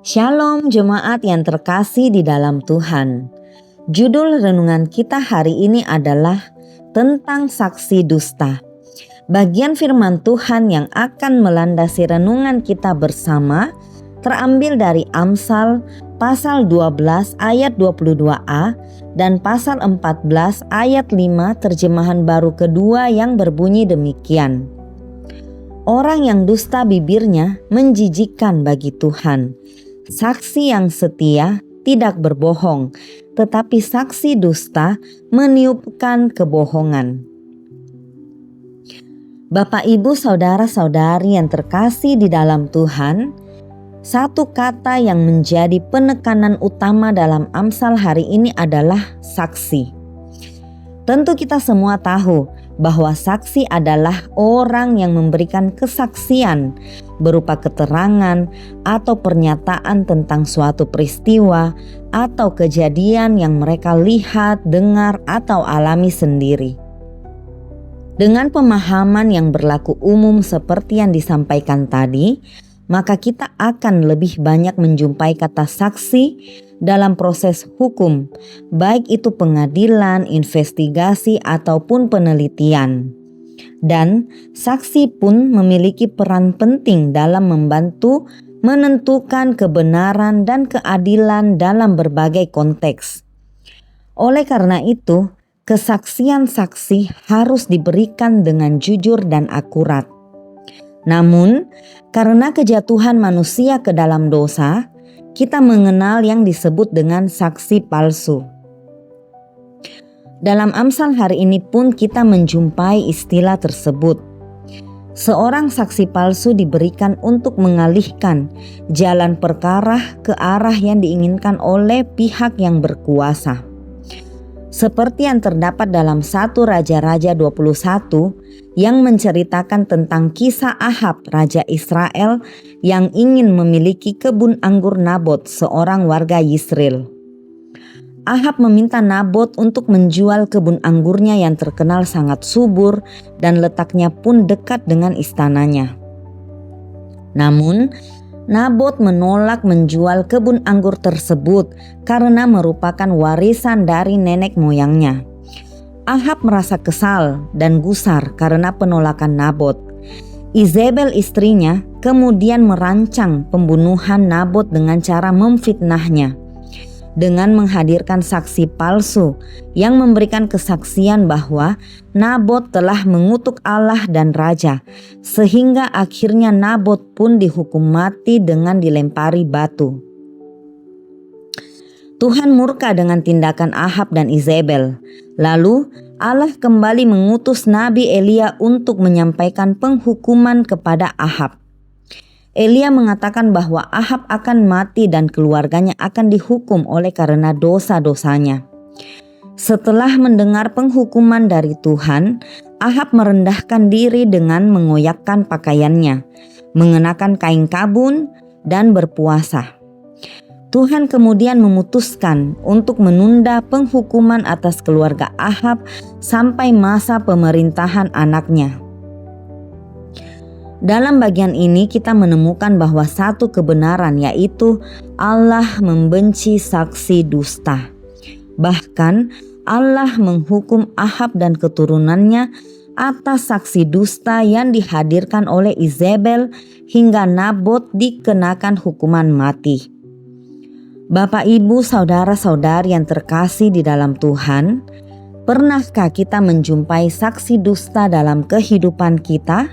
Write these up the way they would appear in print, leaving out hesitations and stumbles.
Shalom jemaat yang terkasih di dalam Tuhan. Judul renungan kita hari ini adalah tentang saksi dusta. Bagian firman Tuhan yang akan melandasi renungan kita bersama terambil dari Amsal pasal 12 ayat 22a dan pasal 14 ayat 5 terjemahan baru kedua yang berbunyi demikian. Orang yang dusta bibirnya menjijikkan bagi Tuhan. Saksi yang setia tidak berbohong, tetapi saksi dusta meniupkan kebohongan. Bapak, Ibu, saudara-saudari yang terkasih di dalam Tuhan, satu kata yang menjadi penekanan utama dalam Amsal hari ini adalah saksi. Tentu kita semua tahu bahwa saksi adalah orang yang memberikan kesaksian berupa keterangan atau pernyataan tentang suatu peristiwa atau kejadian yang mereka lihat, dengar, atau alami sendiri. Dengan pemahaman yang berlaku umum seperti yang disampaikan tadi, maka kita akan lebih banyak menjumpai kata saksi dalam proses hukum, baik itu pengadilan, investigasi, ataupun penelitian. Dan saksi pun memiliki peran penting dalam membantu menentukan kebenaran dan keadilan dalam berbagai konteks. Oleh karena itu, kesaksian saksi harus diberikan dengan jujur dan akurat. Namun, karena kejatuhan manusia ke dalam dosa, kita mengenal yang disebut dengan saksi palsu. Dalam Amsal hari ini pun kita menjumpai istilah tersebut. Seorang saksi palsu diberikan untuk mengalihkan jalan perkara ke arah yang diinginkan oleh pihak yang berkuasa. Seperti yang terdapat dalam 1 Raja-Raja 21 yang menceritakan tentang kisah Ahab, Raja Israel yang ingin memiliki kebun anggur Nabot, seorang warga Yisrael. Ahab meminta Nabot untuk menjual kebun anggurnya yang terkenal sangat subur dan letaknya pun dekat dengan istananya. Namun, Nabot menolak menjual kebun anggur tersebut karena merupakan warisan dari nenek moyangnya. Ahab merasa kesal dan gusar karena penolakan Nabot. Izebel istrinya kemudian merancang pembunuhan Nabot dengan cara memfitnahnya, dengan menghadirkan saksi palsu yang memberikan kesaksian bahwa Nabot telah mengutuk Allah dan raja, sehingga akhirnya Nabot pun dihukum mati dengan dilempari batu. Tuhan murka dengan tindakan Ahab dan Izebel. Lalu Allah kembali mengutus Nabi Elia untuk menyampaikan penghukuman kepada Ahab. Elia mengatakan bahwa Ahab akan mati dan keluarganya akan dihukum oleh karena dosa-dosanya. Setelah mendengar penghukuman dari Tuhan, Ahab merendahkan diri dengan mengoyakkan pakaiannya, mengenakan kain kabun, dan berpuasa. Tuhan kemudian memutuskan untuk menunda penghukuman atas keluarga Ahab sampai masa pemerintahan anaknya. Dalam bagian ini kita menemukan bahwa satu kebenaran, yaitu Allah membenci saksi dusta. Bahkan Allah menghukum Ahab dan keturunannya atas saksi dusta yang dihadirkan oleh Izebel hingga Nabot dikenakan hukuman mati. Bapak, Ibu, saudara-saudari yang terkasih di dalam Tuhan, pernahkah kita menjumpai saksi dusta dalam kehidupan kita?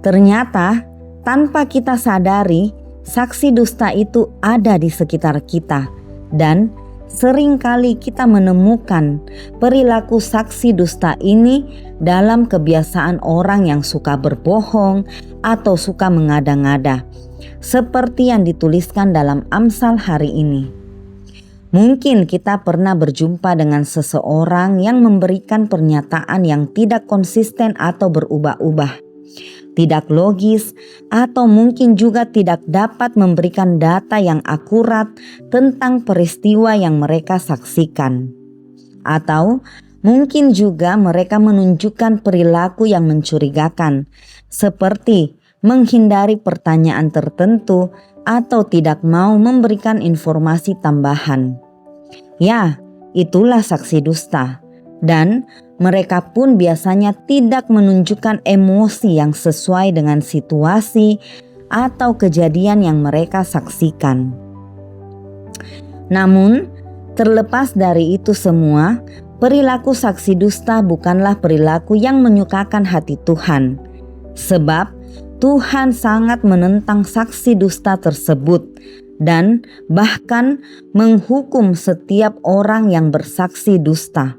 Ternyata tanpa kita sadari, saksi dusta itu ada di sekitar kita, dan seringkali kita menemukan perilaku saksi dusta ini dalam kebiasaan orang yang suka berbohong atau suka mengada-ngada, seperti yang dituliskan dalam Amsal hari ini. Mungkin kita pernah berjumpa dengan seseorang yang memberikan pernyataan yang tidak konsisten atau berubah-ubah, tidak logis, atau mungkin juga tidak dapat memberikan data yang akurat tentang peristiwa yang mereka saksikan. Atau mungkin juga mereka menunjukkan perilaku yang mencurigakan, seperti menghindari pertanyaan tertentu atau tidak mau memberikan informasi tambahan. Ya, itulah saksi dusta. Dan mereka pun biasanya tidak menunjukkan emosi yang sesuai dengan situasi atau kejadian yang mereka saksikan. Namun, terlepas dari itu semua, perilaku saksi dusta bukanlah perilaku yang menyukakan hati Tuhan. Sebab Tuhan sangat menentang saksi dusta tersebut dan bahkan menghukum setiap orang yang bersaksi dusta.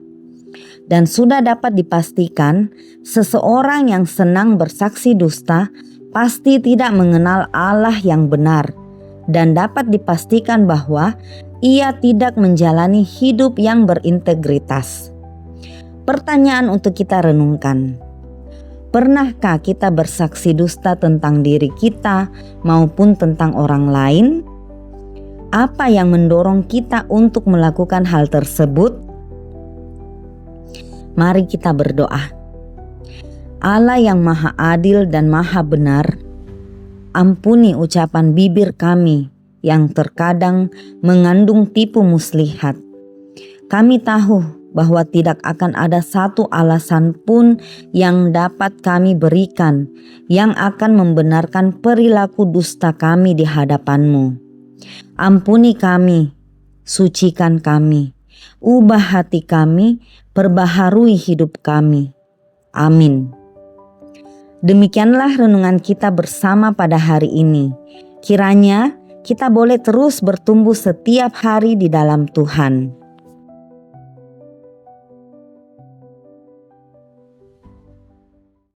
Dan sudah dapat dipastikan, seseorang yang senang bersaksi dusta pasti tidak mengenal Allah yang benar, dan dapat dipastikan bahwa ia tidak menjalani hidup yang berintegritas. Pertanyaan untuk kita renungkan: pernahkah kita bersaksi dusta tentang diri kita maupun tentang orang lain? Apa yang mendorong kita untuk melakukan hal tersebut? Mari kita berdoa. Allah yang Maha Adil dan Maha Benar, ampuni ucapan bibir kami yang terkadang mengandung tipu muslihat. Kami tahu bahwa tidak akan ada satu alasan pun yang dapat kami berikan yang akan membenarkan perilaku dusta kami di hadapan-Mu. Ampuni kami, sucikan kami, ubah hati kami, perbaharui hidup kami. Amin. Demikianlah renungan kita bersama pada hari ini. Kiranya kita boleh terus bertumbuh setiap hari di dalam Tuhan.